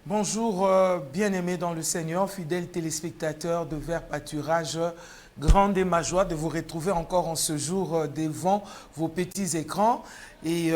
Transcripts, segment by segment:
Bonjour, bien-aimés dans le Seigneur, fidèles téléspectateurs de Vers Pâturage. Grande est ma joie de vous retrouver encore en ce jour devant vos petits écrans. Et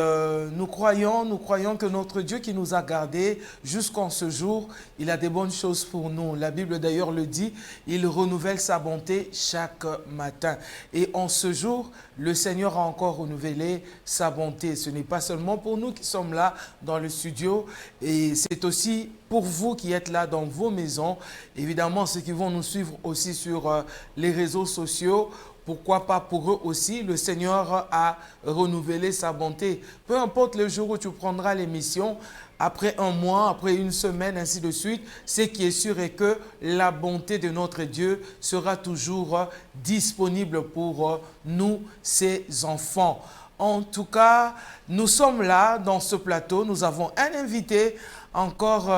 nous croyons que notre Dieu qui nous a gardés jusqu'en ce jour, il a des bonnes choses pour nous. La Bible d'ailleurs le dit, il renouvelle sa bonté chaque matin. Et en ce jour, le Seigneur a encore renouvelé sa bonté. Ce n'est pas seulement pour nous qui sommes là dans le studio, et c'est aussi pour vous qui êtes là dans vos maisons. Évidemment, ceux qui vont nous suivre aussi sur les réseaux sociaux, pourquoi pas pour eux aussi, le Seigneur a renouvelé sa bonté. Peu importe le jour où tu prendras l'émission, après un mois, après une semaine, ainsi de suite, ce qui est sûr est que la bonté de notre Dieu sera toujours disponible pour nous, ses enfants. En tout cas, nous sommes là dans ce plateau, nous avons un invité. Encore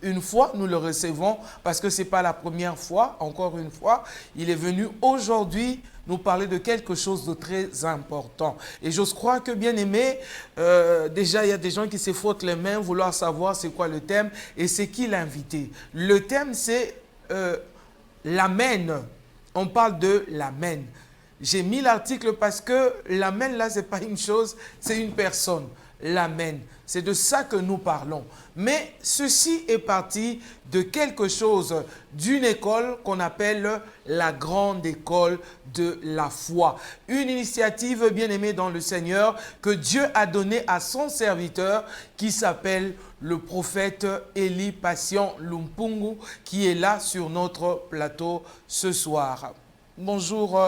une fois, nous le recevons parce que ce n'est pas la première fois, encore une fois. Il est venu aujourd'hui nous parler de quelque chose de très important. Et j'ose croire que, bien aimé, déjà, il y a des gens qui se frottent les mains, vouloir savoir c'est quoi le thème et c'est qui l'invité. Le thème, c'est l'amen. On parle de l'amen. J'ai mis l'article parce que l'amen, là, ce n'est pas une chose, c'est une personne. L'amen. C'est de ça que nous parlons. Mais ceci est parti de quelque chose, d'une école qu'on appelle la grande école de la foi. Une initiative bien aimée dans le Seigneur que Dieu a donnée à son serviteur qui s'appelle le prophète Eli Patient Lumpungu qui est là sur notre plateau ce soir. Bonjour,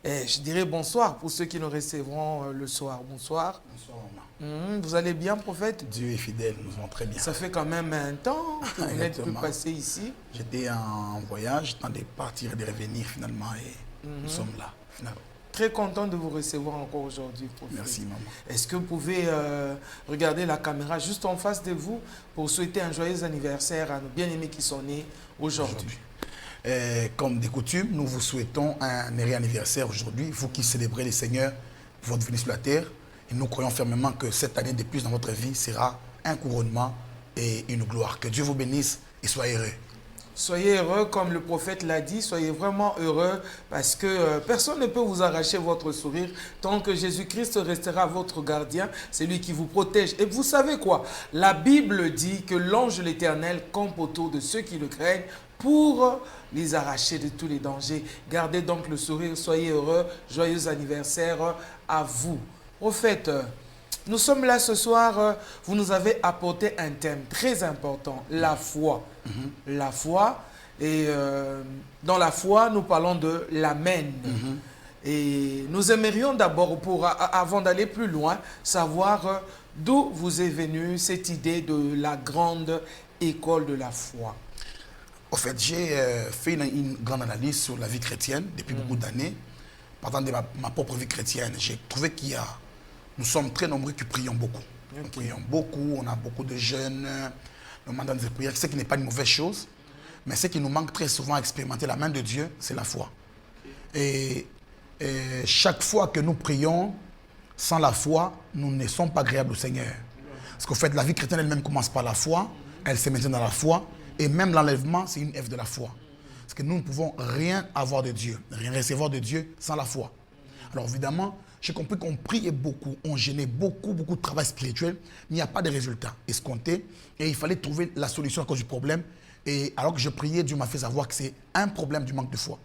je dirais bonsoir pour ceux qui nous recevront le soir. Bonsoir. Bonsoir, maman. Vous allez bien, prophète? Dieu est fidèle, nous allons très bien. Ça fait quand même un temps que vous n'êtes plus passé ici. J'étais en voyage, temps de partir et de revenir finalement et nous sommes là, finalement. Très content de vous recevoir encore aujourd'hui, prophète. Merci, maman. Est-ce que vous pouvez regarder la caméra juste en face de vous pour souhaiter un joyeux anniversaire à nos bien-aimés qui sont nés aujourd'hui? Comme de coutume, nous vous souhaitons un heureux anniversaire aujourd'hui. Vous qui célébrez le Seigneur pour votre venue sur la terre. Et nous croyons fermement que cette année de plus dans votre vie sera un couronnement et une gloire. Que Dieu vous bénisse et soyez heureux. Soyez heureux, comme le prophète l'a dit, soyez vraiment heureux parce que personne ne peut vous arracher votre sourire tant que Jésus-Christ restera votre gardien, c'est lui qui vous protège. Et vous savez quoi? La Bible dit que l'ange de l'Éternel campe autour de ceux qui le craignent pour les arracher de tous les dangers. Gardez donc le sourire, soyez heureux, joyeux anniversaire à vous. Prophète, nous sommes là ce soir, vous nous avez apporté un thème très important, la foi. La foi, et dans la foi, nous parlons de l'amen. Et nous aimerions d'abord, avant d'aller plus loin, savoir d'où vous est venue cette idée de la grande école de la foi. En fait, j'ai fait une grande analyse sur la vie chrétienne depuis beaucoup d'années. Partant de ma propre vie chrétienne, j'ai trouvé nous sommes très nombreux qui prions beaucoup. Nous prions beaucoup, on a beaucoup de jeunes, nous demandons des prières, ce qui n'est pas une mauvaise chose. Mais ce qui nous manque très souvent à expérimenter la main de Dieu, c'est la foi. Et chaque fois que nous prions, sans la foi, nous ne sommes pas agréables au Seigneur. Parce qu'en fait, la vie chrétienne elle-même commence par la foi, elle se maintient dans la foi, et même l'enlèvement, c'est une œuvre de la foi. Parce que nous ne pouvons rien avoir de Dieu, rien recevoir de Dieu sans la foi. Alors évidemment, j'ai compris qu'on priait beaucoup, on gênait beaucoup de travail spirituel, mais il n'y a pas de résultat escompté. Et il fallait trouver la solution à cause du problème. Et alors que je priais, Dieu m'a fait savoir que c'est un problème du manque de foi.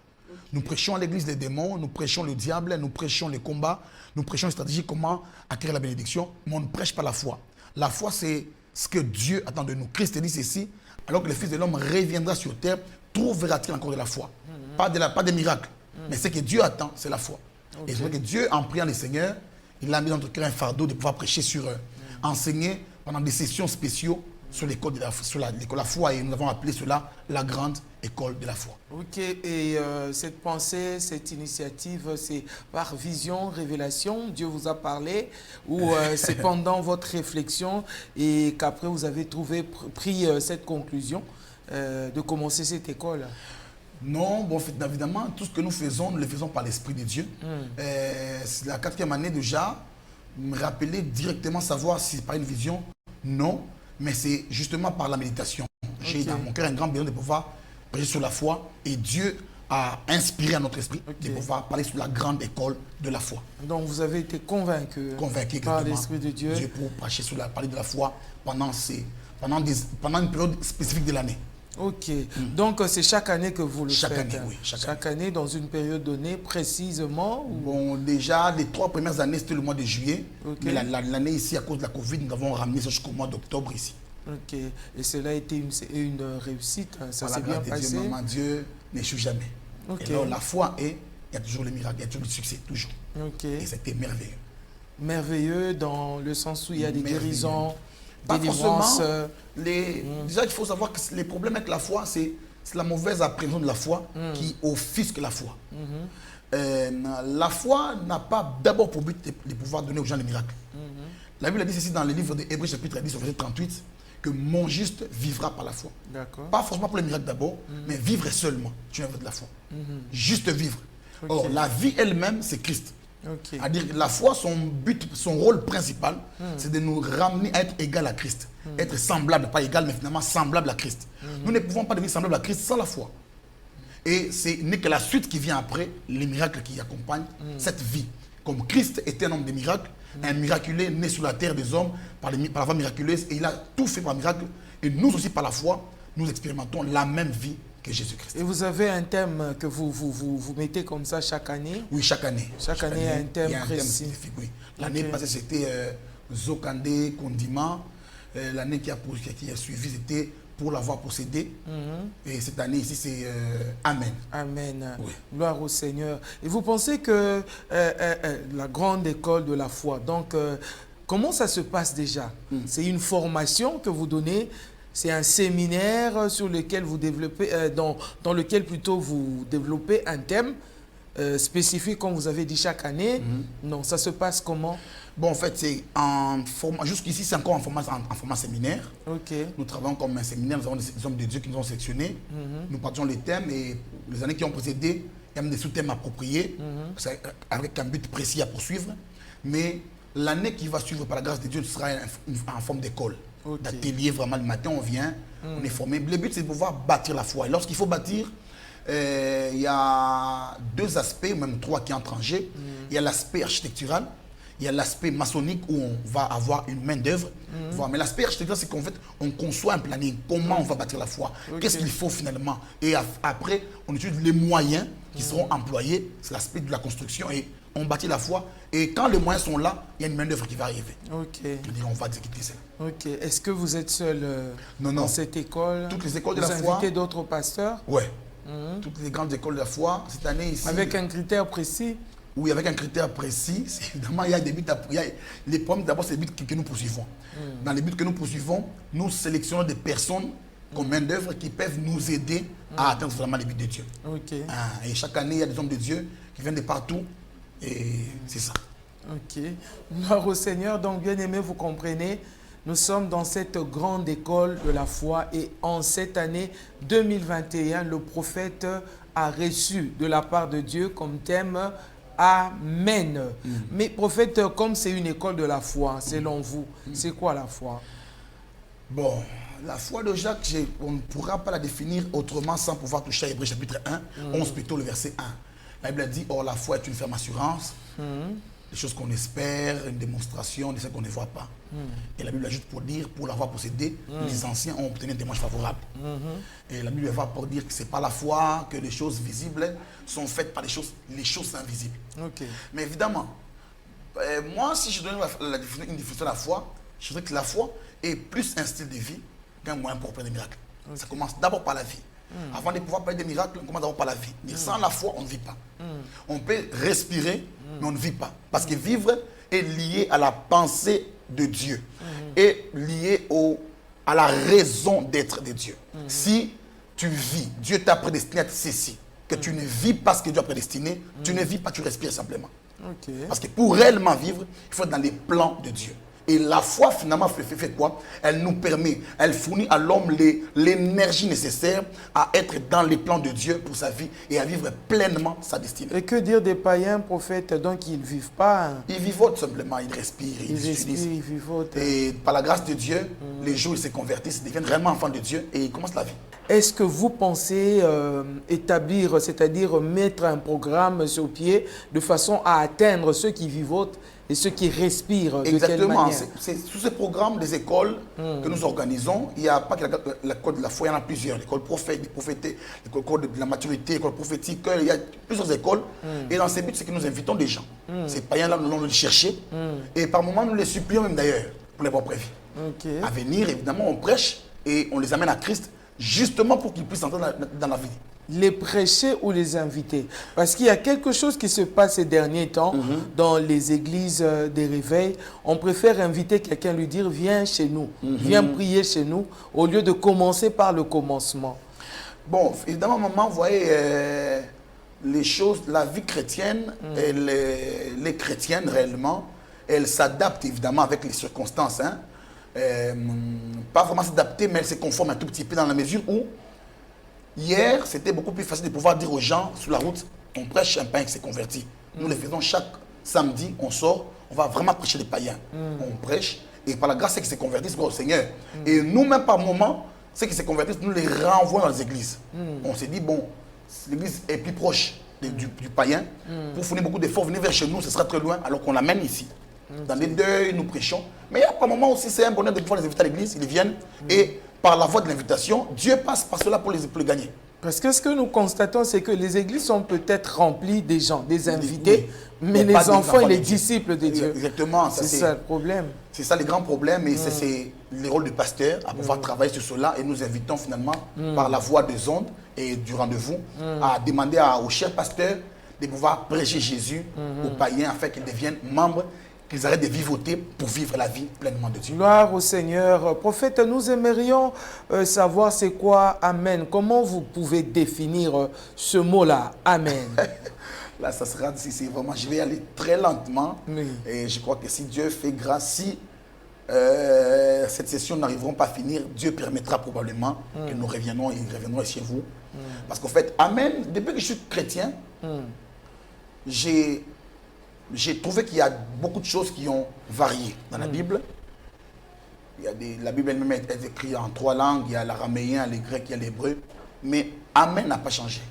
Nous prêchons à l'église des démons, nous prêchons le diable, nous prêchons les combats, nous prêchons les stratégies, comment acquérir la bénédiction, mais on ne prêche pas la foi. La foi, c'est ce que Dieu attend de nous. Christ dit ceci, alors que le Fils de l'homme reviendra sur terre, trouvera-t-il encore de la foi? Pas des miracles, mais ce que Dieu attend, c'est la foi. Et c'est vrai que Dieu, en priant le Seigneur, il a mis dans notre cœur un fardeau de pouvoir prêcher enseigner pendant des sessions spéciales sur l'école de la foi. Et nous avons appelé cela la grande école de la foi. Ok, et cette pensée, cette initiative, c'est par vision, révélation, Dieu vous a parlé, ou c'est pendant votre réflexion et qu'après vous avez pris cette conclusion de commencer cette école? Non, bon, évidemment, tout ce que nous le faisons par l'Esprit de Dieu. C'est la 4e année déjà, me rappeler directement, savoir si c'est pas une vision. Non, mais c'est justement par la méditation. J'ai dans mon cœur un grand besoin de pouvoir prêcher sur la foi et Dieu a inspiré à notre esprit de pouvoir parler sur la grande école de la foi. Donc vous avez été convaincu par l'Esprit de Dieu. Dieu pour prêcher sur parler de la foi pendant une période spécifique de l'année. Ok. Donc c'est chaque année que vous le faites. Année, oui. Chaque année, dans une période donnée, précisément ou... Bon, déjà, les 3 premières années, c'était le mois de juillet. Mais l'année ici, à cause de la Covid, nous avons ramené ça jusqu'au mois d'octobre ici. Ok. Et cela a été une réussite. Ça s'est bien passé. Dieu, maman, Dieu n'échoue jamais. Et alors, la foi il y a toujours le miracle, il y a toujours le succès, toujours. Et c'était merveilleux. Merveilleux dans le sens où il y a des guérisons, pas délivrances. Forcément, déjà, il faut savoir que les problèmes avec la foi, c'est la mauvaise appréhension de la foi qui offusque la foi. La foi n'a pas d'abord pour but de pouvoir donner aux gens les miracles. La Bible dit ceci dans le livre de Hébreux chapitre 10, verset 38, que mon juste vivra par la foi. Pas forcément pour les miracles d'abord, mais vivre seulement. Tu es de la foi. Juste vivre. Or, la vie elle-même, c'est Christ. C'est-à-dire que la foi, son but, son rôle principal, c'est de nous ramener à être égal à Christ. Être semblable, pas égal, mais finalement semblable à Christ. Nous ne pouvons pas devenir semblable à Christ sans la foi. Et ce n'est que la suite qui vient après, les miracles qui accompagnent cette vie. Comme Christ était un homme de miracles, un miraculé né sur la terre des hommes par la foi miraculeuse, et il a tout fait par miracle. Et nous aussi, par la foi, nous expérimentons la même vie que Jésus-Christ. Et vous avez un thème que vous mettez comme ça chaque année? Oui, chaque année. Chaque année, il y a un thème précis. Oui. L'année passée, c'était Zokande Kondima. L'année qui a suivi, c'était pour l'avoir possédé. Et cette année ici, c'est Amen. Amen. Oui. Gloire au Seigneur. Et vous pensez que la grande école de la foi, donc comment ça se passe déjà? C'est une formation que vous donnez? C'est un séminaire sur lequel vous développez, dans lequel plutôt vous développez un thème spécifique, comme vous avez dit, chaque année. Non, ça se passe comment? Bon, en fait, c'est en format, jusqu'ici, c'est encore en format séminaire. Nous travaillons comme un séminaire, nous avons des hommes de Dieu qui nous ont sélectionnés. Nous partageons les thèmes et les années qui ont précédé, il y a même des sous-thèmes appropriés, avec un but précis à poursuivre. Mais l'année qui va suivre, par la grâce de Dieu, ce sera en forme d'école. D'atelier, vraiment, le matin, on vient, on est formé. Le but, c'est de pouvoir bâtir la foi. Et lorsqu'il faut bâtir, il y a 2 aspects, ou même 3 qui entrent en jeu. Il y a l'aspect architectural, il y a l'aspect maçonnique où on va avoir une main d'œuvre. Mais l'aspect architectural, c'est qu'en fait, on conçoit un planning. Comment on va bâtir la foi? Qu'est-ce qu'il faut finalement? Et après, on utilise les moyens qui seront employés. C'est l'aspect de la construction. Et on bâtit la foi. Et quand les moyens sont là, il y a une main d'œuvre qui va arriver. On va exécuter ça. Est-ce que vous êtes seul dans cette école? Toutes les écoles de la foi. Vous invitez d'autres pasteurs? Oui. Toutes les grandes écoles de la foi. Cette année ici. Avec un critère précis? Oui, avec un critère précis. Évidemment, il y a des buts. Les problèmes, d'abord, c'est les buts que nous poursuivons. Dans les buts que nous poursuivons, nous sélectionnons des personnes comme main d'œuvre qui peuvent nous aider à atteindre vraiment les buts de Dieu. Et chaque année, il y a des hommes de Dieu qui viennent de partout. Et c'est ça. Gloire au Seigneur. Donc, bien aimé, vous comprenez, nous sommes dans cette grande école de la foi et en cette année 2021, le prophète a reçu de la part de Dieu comme thème Amen. Mais prophète, comme c'est une école de la foi, selon vous, c'est quoi la foi? Bon, la foi de Jacques, on ne pourra pas la définir autrement sans pouvoir toucher à Hébreux chapitre 1, 11 plutôt le verset 1. La Bible dit, or la foi est une ferme assurance, des choses qu'on espère, une démonstration de ce qu'on ne voit pas. Et la Bible ajoute pour dire, pour l'avoir possédé, les anciens ont obtenu un témoignage favorable. Et la Bible va pour dire que ce n'est pas la foi, que les choses visibles sont faites par les choses invisibles. Mais évidemment, moi, si je donne une définition de la foi, je dirais que la foi est plus un style de vie qu'un moyen pour opérer des miracles. Ça commence d'abord par la vie. Avant de pouvoir parler des miracles, on commence d'abord par la vie. Mais sans la foi, on ne vit pas. On peut respirer, mais on ne vit pas. Parce que vivre est lié à la pensée de Dieu. Et lié à la raison d'être de Dieu. Si tu vis, Dieu t'a prédestiné à être ceci. Que tu ne vis pas ce que Dieu a prédestiné, tu ne vis pas, tu respires simplement. Parce que pour réellement vivre, il faut être dans les plans de Dieu. Et la foi, finalement, fait quoi? Elle nous permet, elle fournit à l'homme l'énergie nécessaire à être dans les plans de Dieu pour sa vie et à vivre pleinement sa destinée. Et que dire des païens prophètes? Donc, ils ne vivent pas. Ils vivotent simplement, ils respirent, Ils vivotent. Et par la grâce de Dieu, les jours où ils se convertissent, ils deviennent réellement enfants de Dieu et ils commencent la vie. Est-ce que vous pensez établir, c'est-à-dire mettre un programme sur pied de façon à atteindre ceux qui vivotent et ceux qui respirent? Exactement. De quelle manière? C'est sous ce programme des écoles que nous organisons. Il n'y a pas que l'école de la foi, il y en a plusieurs. L'école prophète, l'école de la maturité, l'école prophétique. Il y a plusieurs écoles. Et dans ces buts, c'est que nous invitons des gens. Ces païens-là, nous allons les chercher. Et par moments, nous les supplions même d'ailleurs pour les propres vies. À venir, évidemment, on prêche et on les amène à Christ justement pour qu'ils puissent entrer dans la vie. Les prêcher ou les inviter? Parce qu'il y a quelque chose qui se passe ces derniers temps dans les églises des réveils. On préfère inviter quelqu'un, lui dire viens chez nous, viens prier chez nous, au lieu de commencer par le commencement. Bon, évidemment, maman, vous voyez, les choses, la vie chrétienne, les chrétiennes réellement, elles s'adaptent évidemment avec les circonstances. Hein. Pas vraiment s'adapter, mais elles se conforment un tout petit peu dans la mesure où hier, c'était beaucoup plus facile de pouvoir dire aux gens sur la route, on prêche un païen qui s'est converti. Nous le faisons chaque samedi, on sort, on va vraiment prêcher les païens. On prêche, et par la grâce, ceux qui se convertissent, gloire au Seigneur. Et nous-mêmes, par moment, ceux qui se convertissent, nous les renvoyons dans les églises. On s'est dit, bon, l'église est plus proche du païen, pour fournir beaucoup d'efforts, venir vers chez nous, ce sera très loin, alors qu'on l'amène ici. Dans les deuils, nous prêchons. Mais il y a par moment aussi, c'est un bonheur de pouvoir les inviter à l'église, ils viennent, et par la voie de l'invitation, Dieu passe par cela pour les gagner. Parce que ce que nous constatons, c'est que les églises sont peut-être remplies des gens, des invités, mais les enfants et les disciples de Dieu. Exactement. C'est ça le problème. C'est ça les grands problèmes, et c'est le rôle du pasteur à pouvoir travailler sur cela, et nous invitons finalement par la voie des ondes et du rendez-vous à demander au cher pasteur de pouvoir prêcher Jésus aux païens afin qu'ils deviennent membres, qu'ils arrêtent de vivoter pour vivre la vie pleinement de Dieu. Gloire au Seigneur. Prophète, nous aimerions savoir c'est quoi Amen. Comment vous pouvez définir ce mot-là, Amen? Là, ça sera, c'est vraiment, je vais aller très lentement. Oui. Et je crois que si Dieu fait grâce, si cette session n'arriveront pas à finir, Dieu permettra probablement que nous reviendrons chez vous. Parce qu'en fait, Amen, depuis que je suis chrétien, j'ai trouvé qu'il y a beaucoup de choses qui ont varié dans la Bible. La Bible elle-même est écrite en 3 langues. Il y a l'araméen, le grec, il y a l'hébreu. Mais Amen n'a pas changé.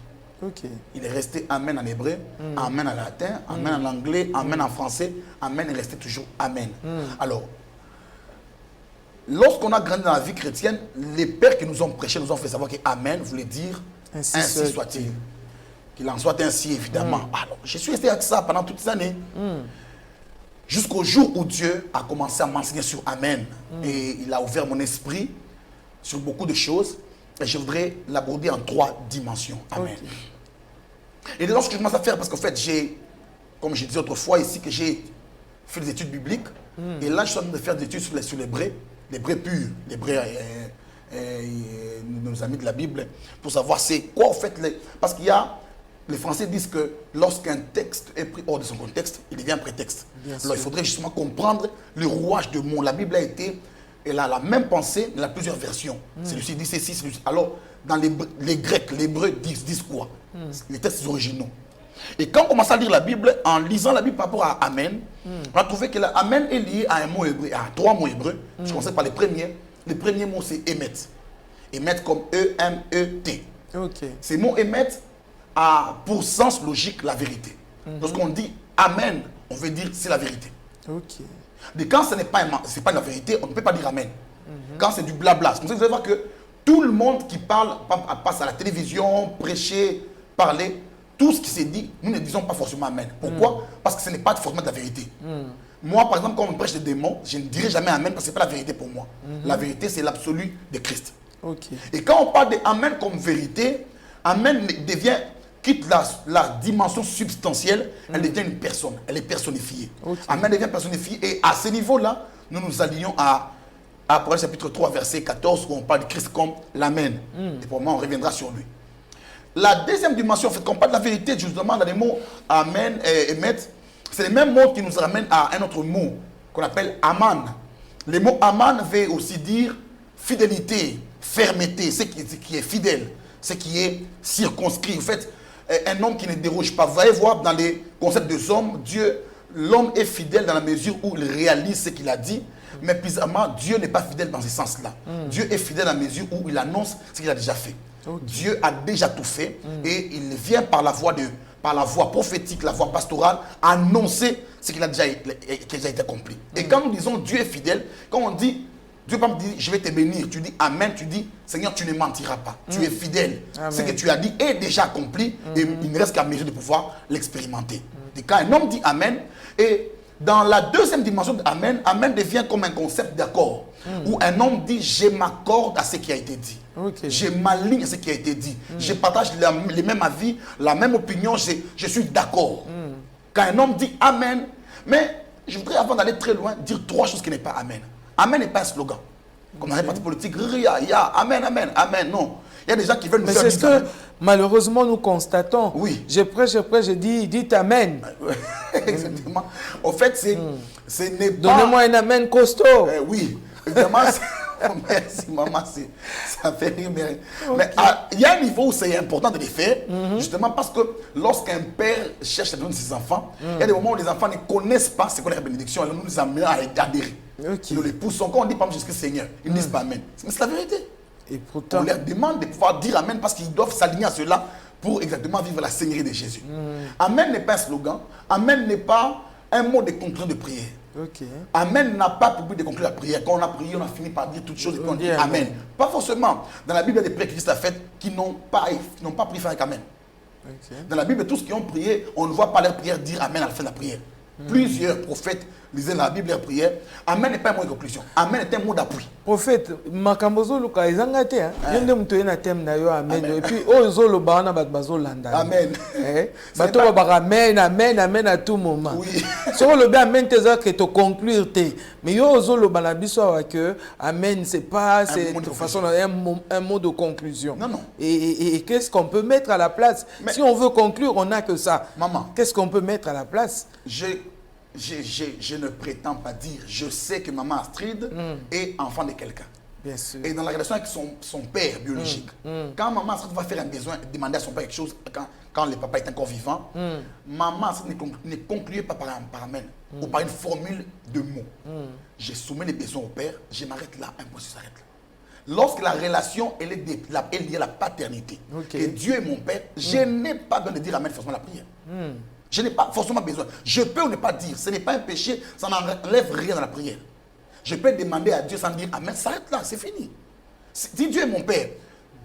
Il est resté Amen en hébreu, Amen en latin, Amen en anglais, Amen en français. Amen est resté toujours Amen. Alors, lorsqu'on a grandi dans la vie chrétienne, les pères qui nous ont prêché nous ont fait savoir que Amen voulait dire ainsi soit-il. Qu'il en soit ainsi, évidemment. Alors, je suis resté avec ça pendant toutes ces années. Jusqu'au jour où Dieu a commencé à m'enseigner sur Amen. Et il a ouvert mon esprit sur beaucoup de choses. Et je voudrais l'aborder en 3 dimensions. Amen. Et lorsque je commence à faire, parce qu'en fait, comme je disais autrefois ici, que j'ai fait des études bibliques. Et là, je suis en train de faire des études sur l'hébreu pur, l'hébreu, nos amis de la Bible, pour savoir c'est quoi, en fait, parce qu'il y a. Les Français disent que lorsqu'un texte est pris hors de son contexte, il devient un prétexte. Alors il faudrait justement comprendre le rouage de mots. La Bible elle a la même pensée, mais elle a plusieurs versions. Celui-ci dit ceci, celui-ci. Alors, dans les Grecs, les Hébreux disent quoi? Les textes originaux. Et quand on commence à lire la Bible, en lisant la Bible par rapport à Amen, on a trouvé que l'Amen est lié à un mot hébreu, à 3 mots hébreux. Je commence par les premiers. Le premier mot, c'est Emet. Emet comme E-M-E-T. Ces mots Emet a pour sens logique la vérité. Lorsqu'on dit Amen, on veut dire c'est la vérité. Mais quand ce n'est pas la vérité, on ne peut pas dire Amen. Quand c'est du blabla, c'est comme ça que vous allez voir que tout le monde qui parle, passe à la télévision, prêcher, parler, tout ce qui s'est dit, nous ne disons pas forcément Amen. Pourquoi? Parce que ce n'est pas forcément de la vérité. Moi, par exemple, quand on prêche des démons, je ne dirai jamais Amen parce que ce n'est pas la vérité pour moi. La vérité, c'est l'absolu de Christ. Et quand on parle de Amen comme vérité, Amen quitte la dimension substantielle, elle devient une personne, elle est personnifiée. Amen devient personnifiée et à ce niveau-là, nous nous allions à Apocalypse chapitre 3, verset 14, où on parle de Christ comme l'Amen. Et pour moi, on reviendra sur lui. La deuxième dimension, en fait, quand on parle de la vérité, justement, dans les mots Amen et Emet, c'est les mêmes mots qui nous ramènent à un autre mot qu'on appelle Aman. Le mot Aman veut aussi dire fidélité, fermeté, ce qui est fidèle, ce qui est circonscrit. En fait, un homme qui ne déroge pas. Vous allez voir dans les concepts des hommes, l'homme est fidèle dans la mesure où il réalise ce qu'il a dit, mais bizarrement, Dieu n'est pas fidèle dans ce sens-là. Dieu est fidèle dans la mesure où il annonce ce qu'il a déjà fait. Okay. Dieu a déjà tout fait et il vient par la voie prophétique, la voie pastorale, annoncer ce qui a déjà été accompli. Et quand nous disons Dieu est fidèle, quand on dit, Dieu ne dit je vais te bénir, tu dis Amen, tu dis Seigneur, tu ne mentiras pas, tu es fidèle. Amen. Ce que tu as dit est déjà accompli et il ne reste qu'à mesure de pouvoir l'expérimenter. Et quand un homme dit Amen, et dans la deuxième dimension de Amen, Amen devient comme un concept d'accord, où un homme dit je m'accorde à ce qui a été dit. Okay. Je m'aligne à ce qui a été dit. Je partage les mêmes avis, la même opinion, je suis d'accord. Quand un homme dit Amen, mais je voudrais avant d'aller très loin dire trois choses qui n'est pas Amen. Amen n'est pas un slogan. Comme dans les partis politiques, Amen, Amen, Amen, non. Il y a des gens qui veulent nous faire. Mais c'est ce que malheureusement nous constatons. Oui. Je prêche, je dis, dites Amen. Exactement. En fait, ce n'est pas... Donnez-moi un Amen costaud. Oui, évidemment. Merci maman, ça fait rire. Mais il y a un niveau où c'est important de les faire, justement parce que lorsqu'un père cherche à donner ses enfants, il y a des moments où les enfants ne connaissent pas ce qu'on est la bénédiction, alors nous les amenons à adhérer. Okay. Nous les poussons. Quand on dit par exemple Jésus Seigneur, ils ne disent pas Amen. Mais c'est la vérité. Et pourtant, on leur demande de pouvoir dire Amen parce qu'ils doivent s'aligner à cela pour exactement vivre la Seigneurie de Jésus. Amen n'est pas un slogan. Amen n'est pas un mot de conclusion de prière. Okay. Amen n'a pas pour but de conclure la prière. Quand on a prié, on a fini par dire toutes choses et puis on dit Amen. Pas forcément. Dans la Bible, il y a des prières que Christ a faites qui n'ont pas pris fin avec Amen. Okay. Dans la Bible, tous qui ont prié, on ne voit pas leur prière dire Amen à la fin de la prière. Plusieurs prophètes lisaient la Bible et la prière. Amen n'est pas un mot de conclusion. Amen est un mot d'appui. Prophète, makambozo luka ezangate hein. Yende mtoye na thème na yo amen. Et puis ozo lo bana bat bazo landa. Amen. Bato ba amen amen amen à tout moment. Oui. Sur le bien amen t'es que te conclure te. Mais yo ozo lo bana biso que amen c'est pas c'est de toute façon un mot de conclusion. Non non. Et qu'est-ce qu'on peut mettre à la place? Mais si on veut conclure, on n'a que ça. Maman. Qu'est-ce qu'on peut mettre à la place? Je ne prétends pas dire. Je sais que maman Astrid est enfant de quelqu'un. Bien sûr. Et dans la relation avec son père biologique, quand maman Astrid va faire un besoin, demander à son père quelque chose, quand le papa est encore vivant, maman Astrid ne concluait pas par Amen ou par une formule de mots. Je soumets les besoins au père, je m'arrête là, un processus s'arrête là. Lorsque la relation est liée à la paternité, que Dieu est mon père, je n'ai pas besoin de dire Amen forcément la prière. Je n'ai pas forcément besoin. Je peux ou ne pas dire. Ce n'est pas un péché. Ça n'enlève rien dans la prière. Je peux demander à Dieu sans dire Amen. Ça s'arrête là. C'est fini. Si Dieu est mon Père,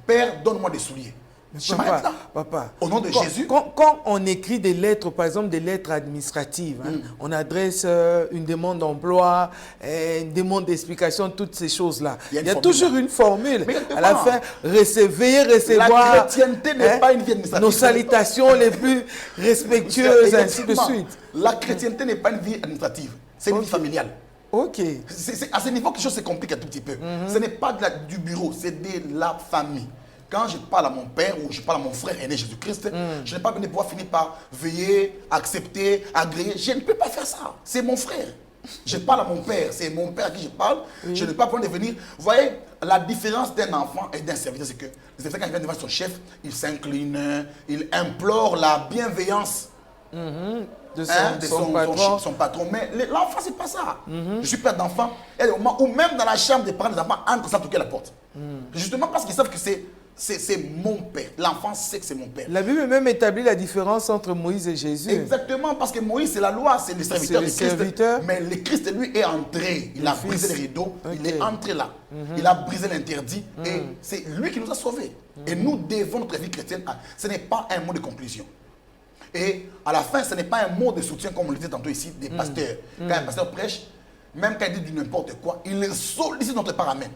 Père, donne-moi des souliers. Je m'arrête là. Papa, au nom de Jésus. Quand on écrit des lettres, par exemple des lettres administratives, on adresse une demande d'emploi, une demande d'explication, toutes ces choses-là. Il y a toujours une formule. À la fin, veuillez recevoir. La chrétienté n'est pas une vie administrative. Nos salutations les plus respectueuses, ainsi de suite. La chrétienté n'est pas une vie administrative. C'est une vie familiale. Ok. À ce niveau, quelque chose se complique un tout petit peu. Ce n'est pas du bureau, c'est de la famille. Quand je parle à mon père ou je parle à mon frère aîné Jésus-Christ, je n'ai pas besoin de pouvoir finir par veiller, accepter, agréer. Je ne peux pas faire ça. C'est mon frère. Je parle à mon père. C'est mon père à qui je parle. Je ne peux pas prendre de venir. Vous voyez, la différence d'un enfant et d'un serviteur, c'est que le serviteur, quand il vient devant son chef, il s'incline, il implore la bienveillance de son patron. Mais l'enfant, c'est pas ça. Je suis père d'enfant. Il y a des moments où même dans la chambre des parents des enfants, entrent sans toquer la porte. Justement parce qu'ils savent que c'est mon père. L'enfant sait que c'est mon père. La Bible même établit la différence entre Moïse et Jésus. Exactement, parce que Moïse, c'est la loi, c'est le serviteur du Christ. Mais le Christ, lui, est entré. Il a brisé les rideaux, il est entré là. Il a brisé l'interdit et c'est lui qui nous a sauvés. Et nous devons notre vie chrétienne. Ce n'est pas un mot de conclusion. Et à la fin, ce n'est pas un mot de soutien, comme on le disait tantôt ici, des pasteurs. Quand un pasteur prêche, même quand il dit du n'importe quoi, il sollicite notre part Amen.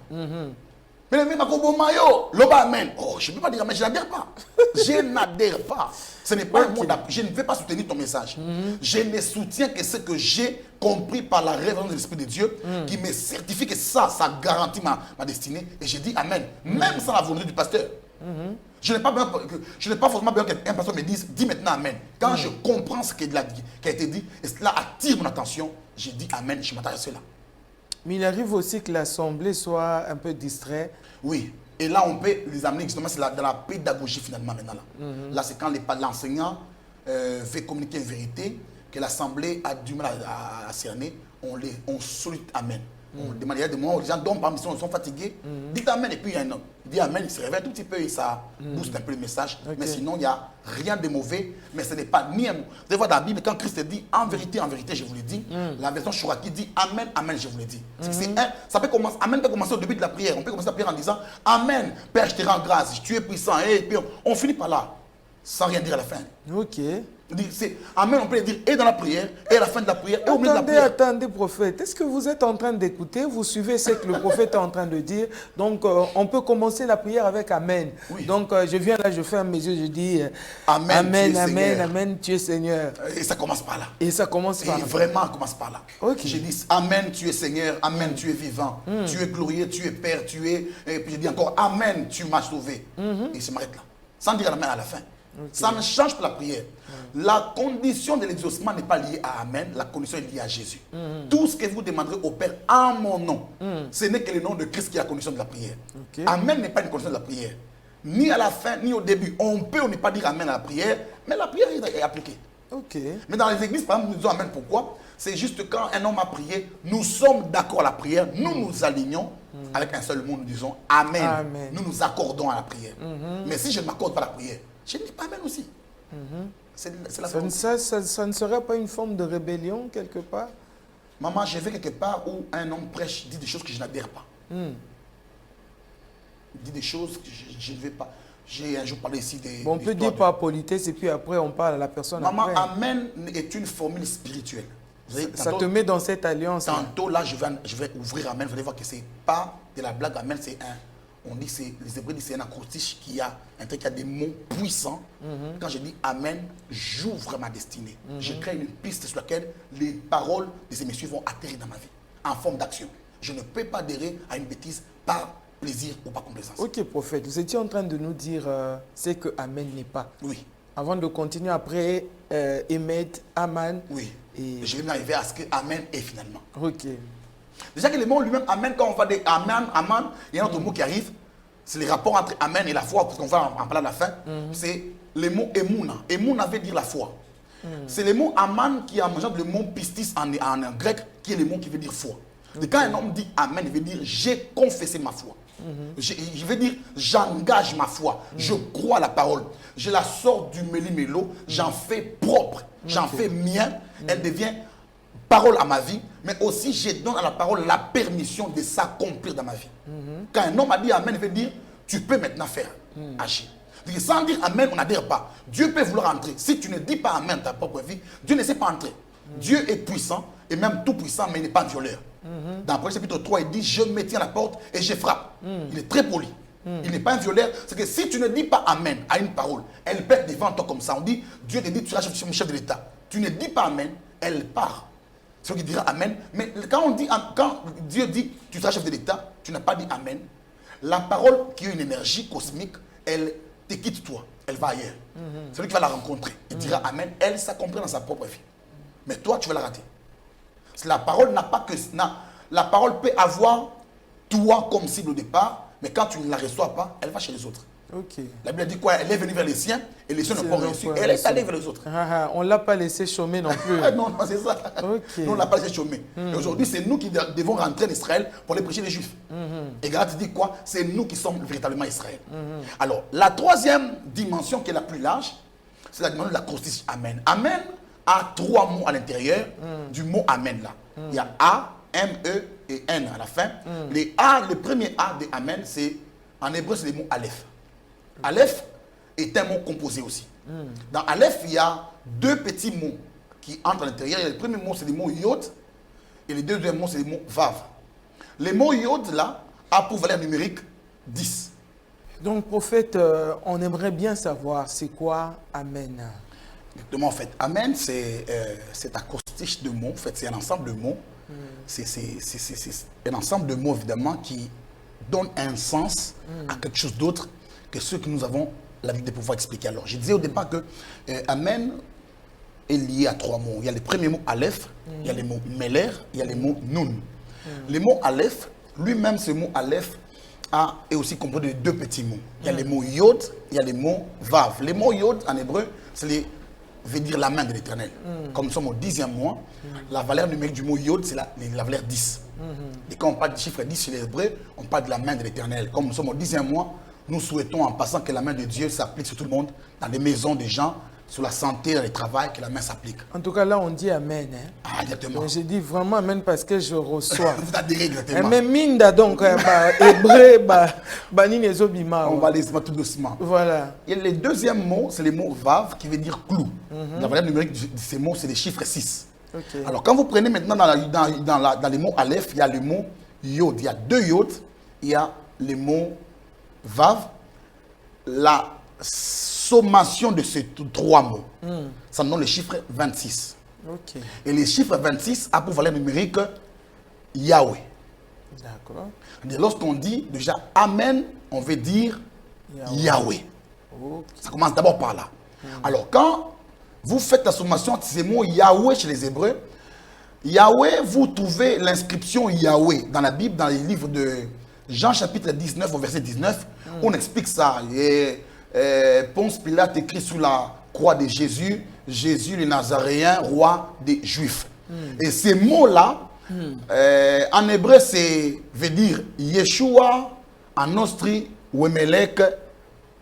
Mais le Amen. Oh, je ne peux pas dire Amen, je n'adhère pas. Je n'adhère pas. Ce n'est pas un mot d'appui. Je ne vais pas soutenir ton message. Je ne soutiens que ce que j'ai compris par la révélation de l'Esprit de Dieu, qui me certifie que ça garantit ma destinée. Et je dis Amen, même sans la volonté du pasteur. Je n'ai pas forcément besoin qu'un pasteur me dise, dis maintenant Amen. Quand je comprends ce qui a été dit, et cela attire mon attention, je dis Amen, je m'attache à cela. Mais il arrive aussi que l'Assemblée soit un peu distraite. Oui. Et là, on peut les amener justement, c'est dans la pédagogie finalement maintenant. Là, c'est quand l'enseignant veut communiquer une vérité, que l'Assemblée a du mal à cerner, on sollicite Amen. On demande, il y a des moments où les gens dorment, par exemple, ils sont fatigués, dites Amen, et puis il y a un homme. Il dit Amen, il se réveille un tout petit peu et ça booste un peu le message. Mais sinon, il n'y a rien de mauvais, mais ce n'est pas ni un mot. Vous allez voir dans la Bible, quand Christ dit en vérité, je vous le dis, la version Chouraki dit Amen, Amen, je vous le dis. Ça peut commencer, Amen peut commencer au début de la prière. On peut commencer la prière en disant Amen, Père, je te rends grâce, tu es puissant. Et puis on finit par là, sans rien dire à la fin. Ok. Amen, on peut le dire et dans la prière, et à la fin de la prière, et au milieu de la prière. Attendez, prophète. Est-ce que vous êtes en train d'écouter? Vous suivez ce que le prophète est en train de dire. Donc, on peut commencer la prière avec Amen. Oui. Donc, je viens là, je ferme mes yeux, je dis Amen, Amen, tu es Amen, Seigneur. Amen, tu es Seigneur. Et ça commence par là. Et ça commence par là. Vraiment, ça commence par là. Okay. Je dis Amen, tu es Seigneur. Amen, tu es vivant. Tu es glorieux, tu es Père, tu es... Et puis je dis encore Amen, tu m'as sauvé. Et je m'arrête là. Sans dire Amen à la fin. Okay. Ça ne change pas la prière. La condition de l'exaucement n'est pas liée à Amen, la condition est liée à Jésus. Tout ce que vous demanderez au Père en mon nom, ce n'est que le nom de Christ qui est la condition de la prière. Okay. Amen n'est pas une condition de la prière. Ni à la fin, ni au début. On peut ou ne pas dire Amen à la prière, mais la prière est appliquée. Okay. Mais dans les églises, par exemple, nous disons Amen. Pourquoi? C'est juste quand un homme a prié, nous sommes d'accord à la prière, nous nous alignons avec un seul mot, nous disons Amen. Amen. Nous nous accordons à la prière. Mais si je ne m'accorde pas à la prière, je ne dis pas Amen aussi. C'est la ça ne serait pas une forme de rébellion quelque part? Maman, je vais quelque part où un homme prêche, dit des choses que je n'adhère pas. Il dit des choses que je ne vais pas. J'ai un jour parlé ici des... Bon, on peut dire par politesse et puis après on parle à la personne. Maman, après. Amen est une formule spirituelle. Ça te met dans cette alliance. Tantôt là, je vais ouvrir Amen. Vous allez voir que ce n'est pas de la blague. Amen, c'est un... On dit, les Hébreux disent c'est un acrostiche qui a un truc qui a des mots puissants. Quand je dis Amen, j'ouvre ma destinée. Je crée une piste sur laquelle les paroles de ces messieurs vont atterrir dans ma vie, en forme d'action. Je ne peux pas adhérer à une bêtise par plaisir ou par complaisance. Ok, prophète, vous étiez en train de nous dire ce que Amen n'est pas. Oui. Avant de continuer après, émettre Amen. Oui. Et je vais m'arriver à ce que Amen est finalement. Ok. Déjà que le mot lui-même, Amen, quand on va dire Amen, Amen, il y a un autre mot qui arrive. C'est le rapport entre Amen et la foi, parce qu'on va en parler à la fin. C'est le mot Emouna. Emouna veut dire la foi. C'est le mot Aman qui a mangé le mot pistis en grec, qui est le mot qui veut dire foi. Et quand un homme dit Amen, il veut dire j'ai confessé ma foi. Je veux dire j'engage ma foi. Je crois à la parole. Je la sors du méli-mélo, j'en fais propre, j'en fais mien. Elle devient parole à ma vie, mais aussi je donne à la parole la permission de s'accomplir dans ma vie. Quand un homme a dit Amen, il veut dire tu peux maintenant faire, agir. Sans dire Amen, on n'adhère pas. Dieu peut vouloir entrer. Si tu ne dis pas Amen dans ta propre vie, Dieu ne sait pas entrer. Dieu est puissant et même tout puissant, mais il n'est pas violeur. Dans Proverbe chapitre 3, il dit je me tiens à la porte et je frappe. Il est très poli. Il n'est pas un violeur. C'est que si tu ne dis pas Amen à une parole, elle pète devant toi comme ça. On dit Dieu te dit tu seras chef de l'État. Tu ne dis pas Amen, elle part. C'est ce qui dira Amen. Mais quand Dieu dit tu seras chef de l'État, tu n'as pas dit Amen. La parole qui a une énergie cosmique, elle te quitte toi. Elle va ailleurs. Celui qui va la rencontrer, il dira Amen. Elle s'accomplit dans sa propre vie. Mais toi, tu vas la rater. La parole n'a pas que... La parole peut avoir toi comme cible au départ, mais quand tu ne la reçois pas, elle va chez les autres. Okay. La Bible dit quoi? Elle est venue vers les siens et les siens n'ont pas reçu. Elle est allée vers les autres. On ne l'a pas laissé chômer non plus. Non, c'est ça. Okay. Nous, on ne l'a pas laissé chômer. Et aujourd'hui, c'est nous qui devons rentrer en Israël pour aller prêcher les Juifs. Et Galate dit quoi? C'est nous qui sommes véritablement Israël. Alors, la troisième dimension qui est la plus large, c'est la dimension de la crostiche Amen. Amen a trois mots à l'intérieur du mot Amen là. Il y a A, M, E et N à la fin. Le premier A de Amen, c'est en hébreu, c'est le mot Aleph. Aleph est un mot composé aussi. Dans Aleph, il y a deux petits mots qui entrent à l'intérieur. Le premier mot, c'est le mot Yod. Et le deuxième mot, c'est le mot Vav. Le mot Yod, là, a pour valeur numérique 10. Donc, prophète, on aimerait bien savoir, c'est quoi Amen? Exactement, en fait. Amen, c'est un acrostiche de mots. En fait, c'est un ensemble de mots. C'est un ensemble de mots, évidemment, qui donne un sens à quelque chose d'autre que ce que nous avons l'habitude de pouvoir expliquer. Alors, je disais au départ que Amen est lié à trois mots. Il y a le premier mot Aleph, il y a le mot Meler, il y a le mot Nun. Le mot Aleph, lui-même, ce mot Aleph est aussi composé de deux petits mots. Il y a le mot Yod, il y a le mot Vav. Le mot Yod, en hébreu, veut dire la main de l'Éternel. Comme nous sommes au 10e mois, la valeur numérique du mot Yod, c'est la valeur 10. Et quand on parle du chiffre 10 chez les Hébreux, on parle de la main de l'Éternel. Comme nous sommes au 10e mois, nous souhaitons en passant que la main de Dieu s'applique sur tout le monde, dans les maisons des gens, sur la santé, dans le travail, que la main s'applique. En tout cas, là, on dit Amen. Hein? Ah, exactement. Je dis vraiment Amen parce que je reçois. Vous adhérez exactement. Mais Minda, donc, hébreu, Banine et Zobima. On va aller tout doucement. Voilà. Et le deuxième mot, c'est le mot Vav, qui veut dire clou. La valeur numérique de ces mots, c'est les chiffres 6. Okay. Alors, quand vous prenez maintenant dans les mots Aleph, il y a le mot Yod. Il y a deux Yod, il y a le mot Vav. La sommation de ces trois mots, ça nous donne le chiffre 26. Okay. Et le chiffre 26 a pour valeur numérique Yahweh. D'accord. Lorsqu'on dit déjà Amen, on veut dire Yahweh. Okay. Ça commence d'abord par là. Alors, quand vous faites la sommation de ces mots Yahweh chez les Hébreux, Yahweh, vous trouvez l'inscription Yahweh dans la Bible, dans les livres de Jean chapitre 19 au verset 19, on explique ça. Et Ponce Pilate écrit sous la croix de Jésus, Jésus le Nazaréen, roi des Juifs. Et ces mots-là, en hébreu, veut dire Yeshua Anostri Wemelek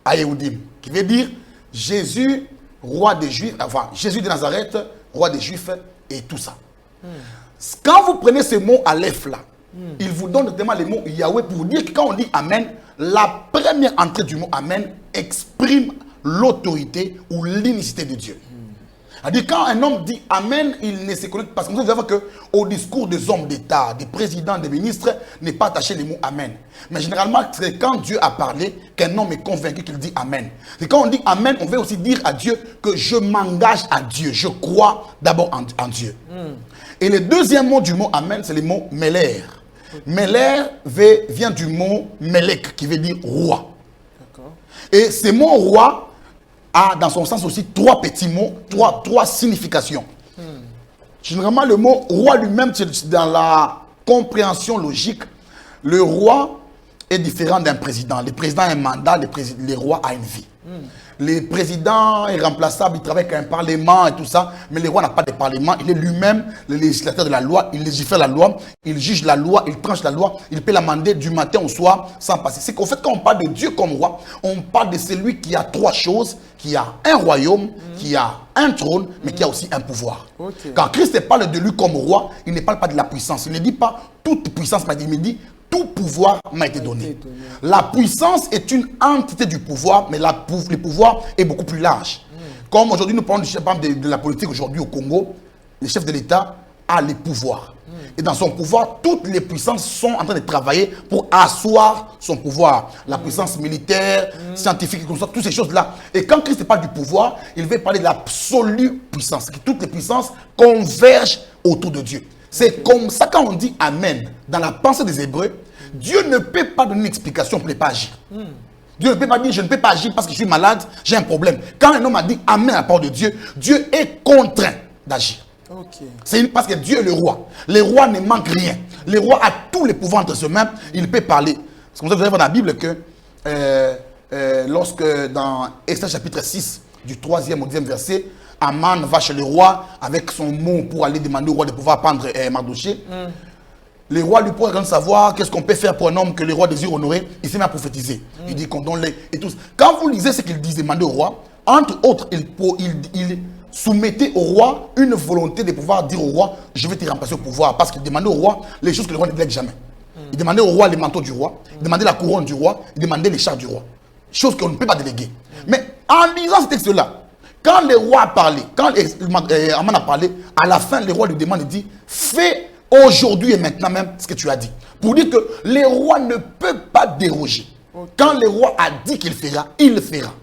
Ayehudim, qui veut dire Jésus, roi des Juifs, enfin Jésus de Nazareth, roi des Juifs, et tout ça. Quand vous prenez ce mot Aleph là, il vous donne notamment le mot Yahweh pour dire que quand on dit Amen, la première entrée du mot Amen exprime l'autorité ou l'unicité de Dieu. C'est-à-dire quand un homme dit Amen, il ne se connecte pas. Parce que vous savez qu'au discours des hommes d'État, des présidents, des ministres, n'est pas attaché le mot Amen. Mais généralement, c'est quand Dieu a parlé qu'un homme est convaincu qu'il dit Amen. Et quand on dit Amen, on veut aussi dire à Dieu que je m'engage à Dieu. Je crois d'abord en Dieu. Et le deuxième mot du mot Amen, c'est le mot Meler. Meler vient du mot Melek, qui veut dire roi. Et ce mot roi a dans son sens aussi trois petits mots, trois significations. Généralement, le mot roi lui-même, dans la compréhension logique, le roi est différent d'un président. Le président a un mandat, le roi a une vie. Le président est remplaçable, il travaille avec un parlement et tout ça, mais le roi n'a pas de parlement, il est lui-même le législateur de la loi, il légifère la loi, il juge la loi, il tranche la loi, il peut l'amender du matin au soir sans passer. C'est qu'en fait, quand on parle de Dieu comme roi, on parle de celui qui a trois choses, qui a un royaume, qui a un trône, mais qui a aussi un pouvoir. Okay. Quand Christ parle de lui comme roi, il ne parle pas de la puissance, il ne dit pas toute puissance, mais il dit tout pouvoir m'a été donné. La puissance est une entité du pouvoir, mais le pouvoir est beaucoup plus large. Comme aujourd'hui, nous parlons de la politique aujourd'hui au Congo, le chef de l'État a le pouvoir. Et dans son pouvoir, toutes les puissances sont en train de travailler pour asseoir son pouvoir. La puissance militaire, scientifique, toutes ces choses-là. Et quand Christ parle du pouvoir, il veut parler de l'absolue puissance. Que toutes les puissances convergent autour de Dieu. C'est comme ça quand on dit Amen dans la pensée des Hébreux, Dieu ne peut pas donner une explication pour ne pas agir. Dieu ne peut pas dire je ne peux pas agir parce que je suis malade, j'ai un problème. Quand un homme a dit Amen à la parole de Dieu, Dieu est contraint d'agir. Okay. C'est parce que Dieu est le roi. Le roi ne manque rien. Le roi a tous les pouvoirs entre ses mains. Il peut parler. C'est comme ça que vous allez voir dans la Bible que lorsque dans Esther chapitre 6, du 3e au 10e verset, Aman va chez le roi avec son mot pour aller demander au roi de pouvoir prendre Mardoché. Le roi lui pose de savoir qu'est-ce qu'on peut faire pour un homme que le roi désire honorer. Il s'est mis à prophétiser. Il dit qu'on donne les et tout. Quand vous lisez ce qu'il dit, demandez au roi, entre autres, il soumettait au roi une volonté de pouvoir dire au roi, je vais te remplacer au pouvoir. Parce qu'il demandait au roi les choses que le roi ne délègue jamais. Il demandait au roi les manteaux du roi, il demandait la couronne du roi, il demandait les chars du roi. Choses qu'on ne peut pas déléguer. Mais en lisant ce texte-là, quand le roi a parlé, quand Aman a parlé, à la fin, le roi lui demande, il dit, fais aujourd'hui et maintenant même ce que tu as dit. Pour dire que le roi ne peut pas déroger. Okay. Quand le roi a dit qu'il fera, il le fera.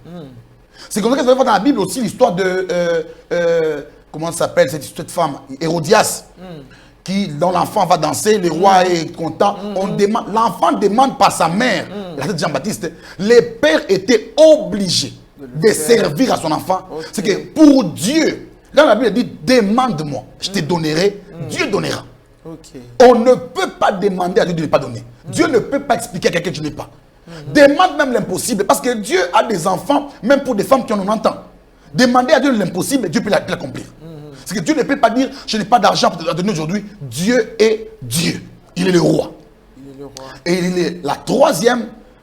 C'est comme ça que vous allez voir dans la Bible aussi l'histoire de, comment s'appelle cette femme, Hérodias, dont l'enfant va danser, le roi est content. L'enfant demande par sa mère, la tête de Jean-Baptiste, le père était obligé de servir à son enfant. Okay. C'est que pour Dieu, dans la Bible, il dit, demande-moi, je te donnerai, Dieu donnera. Ok. On ne peut pas demander à Dieu de ne pas donner. Dieu ne peut pas expliquer à quelqu'un qui n'est pas. Demande même l'impossible. Parce que Dieu a des enfants, même pour des femmes qui en ont 90 ans. Demander à Dieu l'impossible, Dieu peut l'accomplir. C'est que Dieu ne peut pas dire, je n'ai pas d'argent pour te donner aujourd'hui. Dieu est Dieu. Il est le roi. Il est le roi. Et il est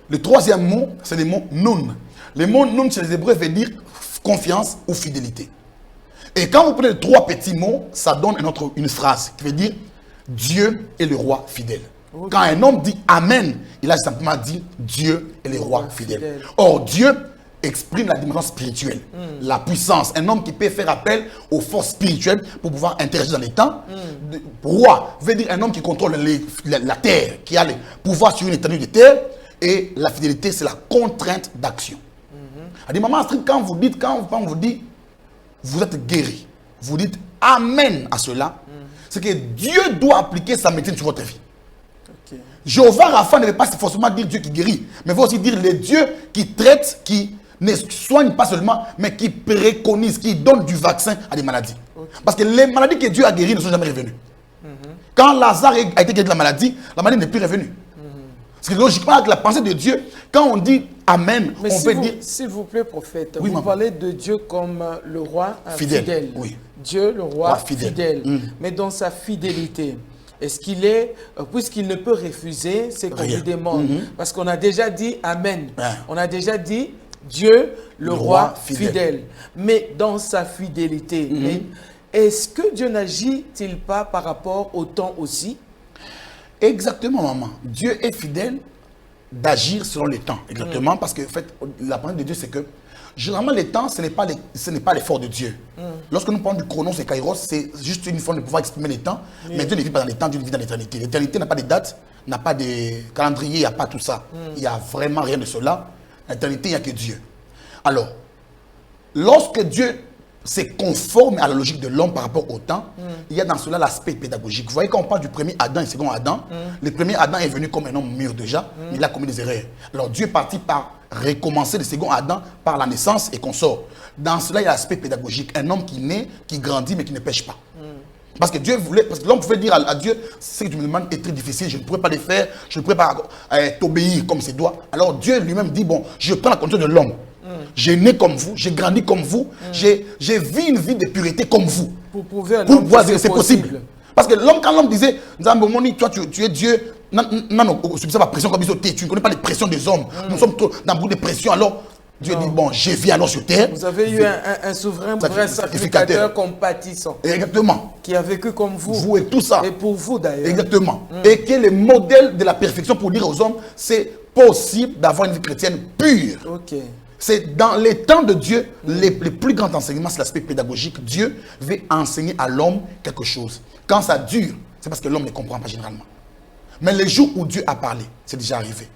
le troisième mot, c'est le mot nun. Le mot nun chez les Hébreux veut dire confiance ou fidélité. Et quand vous prenez les 3 petits mots, ça donne une phrase qui veut dire Dieu est le roi fidèle. Okay. Quand un homme dit Amen, il a simplement dit Dieu est le roi fidèle. Or, Dieu exprime la dimension spirituelle, la puissance. Un homme qui peut faire appel aux forces spirituelles pour pouvoir interagir dans les temps. Roi veut dire un homme qui contrôle la terre, qui a le pouvoir sur une étendue de terre. Et la fidélité, c'est la contrainte d'action. À des moments, quand vous dit, vous êtes guéri, vous dites Amen à cela, c'est que Dieu doit appliquer sa médecine sur votre vie. Okay. Jéhovah Rapha ne veut pas forcément dire Dieu qui guérit, mais il veut aussi dire le Dieu qui traite, qui ne soigne pas seulement, mais qui préconise, qui donne du vaccin à des maladies. Okay. Parce que les maladies que Dieu a guéries ne sont jamais revenues. Quand Lazare a été guéri de la maladie n'est plus revenue. Parce que logiquement, avec la pensée de Dieu, quand on dit Amen, mais on peut dire... S'il vous plaît, prophète, oui, vous parlez de Dieu comme le roi fidèle. Oui. Dieu, le roi fidèle. Mais dans sa fidélité, est-ce qu'il est, puisqu'il ne peut refuser ce qu'on lui demande, parce qu'on a déjà dit Amen, on a déjà dit Dieu, le roi fidèle. Mais dans sa fidélité, est-ce que Dieu n'agit-il pas par rapport au temps aussi? Exactement, maman. Dieu est fidèle d'agir selon les temps. Exactement, parce que en fait, la pensée de Dieu, c'est que généralement, les temps, ce n'est pas l'effort de Dieu. Lorsque nous parlons du chronos et kairos, c'est juste une forme de pouvoir exprimer les temps. Mais Dieu ne vit pas dans les temps, Dieu vit dans l'éternité. L'éternité n'a pas de date, n'a pas de calendrier, il n'y a pas tout ça. Il n'y a vraiment rien de cela. L'éternité, il n'y a que Dieu. Alors, lorsque Dieu se conforme à la logique de l'homme par rapport au temps, il y a dans cela l'aspect pédagogique. Vous voyez, quand on parle du premier Adam et du second Adam, le premier Adam est venu comme un homme mûr déjà, il a commis des erreurs. Alors Dieu est parti par recommencer le second Adam par la naissance et qu'on sort. Dans cela, il y a l'aspect pédagogique. Un homme qui naît, qui grandit, mais qui ne pêche pas. Parce que Dieu voulait, parce que l'homme pouvait dire à Dieu, ce que tu me demandes est très difficile, je ne pourrais pas le faire, je ne pourrais pas t'obéir comme c'est doit. Alors Dieu lui-même dit, bon, je prends la condition de l'homme. J'ai né comme vous, j'ai grandi comme vous, j'ai vu une vie de pureté comme vous. Pour pouvoir dire c'est possible. Parce que l'homme, quand l'homme disait, toi tu es Dieu, non, c'est pas pression comme ils tu ne connais pas les pressions des hommes, nous sommes trop dans beaucoup de pressions, alors Dieu dit, bon, je vis alors sur terre. Vous avez eu un souverain vrai sacrificateur compatissant. Exactement. Qui a vécu comme vous. Vous et tout ça. Et pour vous d'ailleurs. Exactement. Et qui est le modèle de la perfection pour dire aux hommes, c'est possible d'avoir une vie chrétienne pure. Ok. C'est dans les temps de Dieu, les plus grands enseignements, c'est l'aspect pédagogique. Dieu veut enseigner à l'homme quelque chose. Quand ça dure, c'est parce que l'homme ne comprend pas généralement. Mais le jour où Dieu a parlé, c'est déjà arrivé.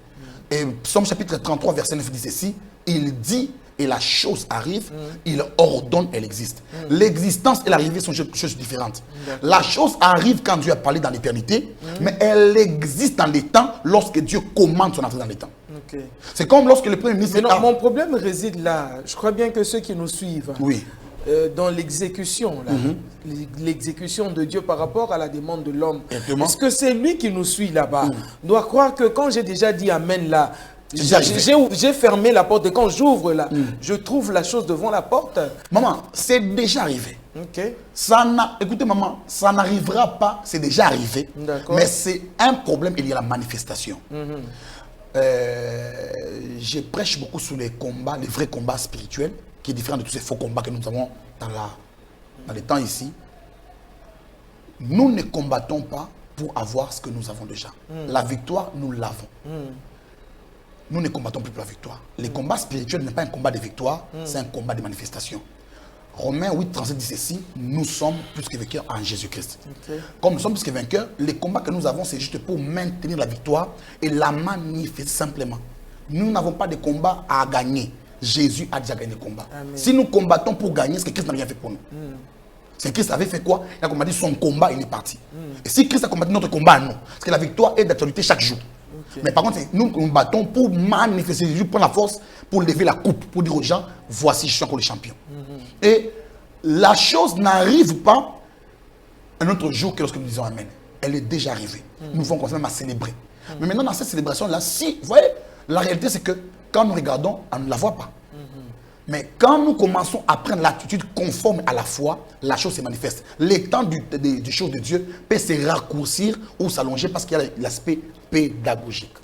Et Psaume chapitre 33, verset 9 dit ceci, il dit et la chose arrive, il ordonne, elle existe. L'existence et l'arrivée sont choses différentes. La chose arrive quand Dieu a parlé dans l'éternité, mais elle existe dans les temps lorsque Dieu commande son entrée dans les temps. Okay. C'est comme lorsque le Premier ministre... Mais non, mon problème réside là. Je crois bien que ceux qui nous suivent, dans l'exécution, l'exécution de Dieu par rapport à la demande de l'homme, est-ce que c'est lui qui nous suit là-bas? On doit croire que quand j'ai déjà dit Amen là, j'ai fermé la porte et quand j'ouvre là, je trouve la chose devant la porte. Maman, c'est déjà arrivé. Okay. Écoutez maman, ça n'arrivera pas, c'est déjà arrivé. Mais c'est un problème, il y a la manifestation. Je prêche beaucoup sur les combats, les vrais combats spirituels, qui est différent de tous ces faux combats que nous avons dans les temps ici. Nous ne combattons pas pour avoir ce que nous avons déjà. La victoire, nous l'avons. Nous ne combattons plus pour la victoire. Les combats spirituels n'est pas un combat de victoire, c'est un combat de manifestation. Romains 8, 37 dit ceci, nous sommes plus que vainqueurs en Jésus-Christ. Comme nous sommes plus que vainqueurs, les combats que nous avons, c'est juste pour maintenir la victoire et la manifester simplement. Nous n'avons pas de combat à gagner. Jésus a déjà gagné le combat. Amen. Si nous combattons pour gagner, c'est que Christ n'a rien fait pour nous. C'est Christ avait fait quoi? Il a combattu son combat, il est parti. Et si Christ a combattu notre combat à nous, parce que la victoire est d'actualité chaque jour. Mais par contre, nous combattons pour manifester Jésus, pour la force, pour lever la coupe, pour dire aux gens, voici, je suis encore le champion. Et la chose n'arrive pas un autre jour que lorsque nous disons Amen. elle est déjà arrivée. Nous devons commencer même à célébrer. Mais maintenant, dans cette célébration-là, si, vous voyez, la réalité, c'est que quand nous regardons, on ne la voit pas. Mais quand nous commençons à prendre l'attitude conforme à la foi, la chose se manifeste. Les temps des choses de Dieu peut se raccourcir ou s'allonger parce qu'il y a l'aspect pédagogique.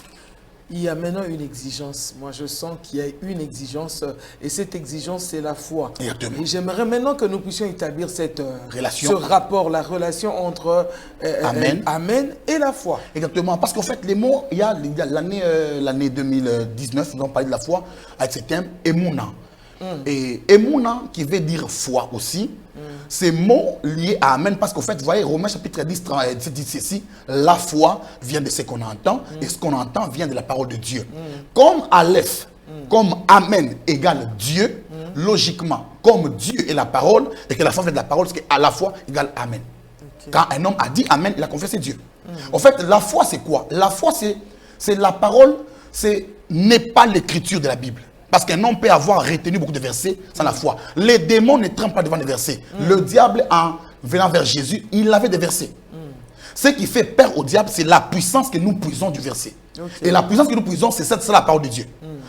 Il y a maintenant une exigence. Moi, je sens qu'il y a une exigence et cette exigence, c'est la foi. Exactement. Et j'aimerais maintenant que nous puissions établir cette relation, ce rapport, la relation entre Amen et la foi. Exactement. Parce qu'en fait, les mots, il y a l'année 2019, nous avons parlé de la foi avec ce thème, Emouna. Et Emouna, qui veut dire foi aussi, c'est mot lié à Amen, parce qu'en fait, vous voyez, Romains chapitre 10, 37 dit ceci, la foi vient de ce qu'on entend, et ce qu'on entend vient de la parole de Dieu. Comme Aleph, comme Amen égale Dieu, logiquement, comme Dieu est la parole, et que la foi vient de la parole, c'est qu'à la foi égale Amen. Quand un homme a dit Amen, il a confessé Dieu. En fait, la foi, c'est quoi? La foi, c'est la parole, n'est pas l'écriture de la Bible. Parce qu'un homme peut avoir retenu beaucoup de versets sans la foi. Les démons ne tremblent pas devant les versets. Le diable, en venant vers Jésus, il avait des versets. Ce qui fait peur au diable, c'est la puissance que nous puisons du verset. Et la puissance que nous puisons, c'est la parole de Dieu.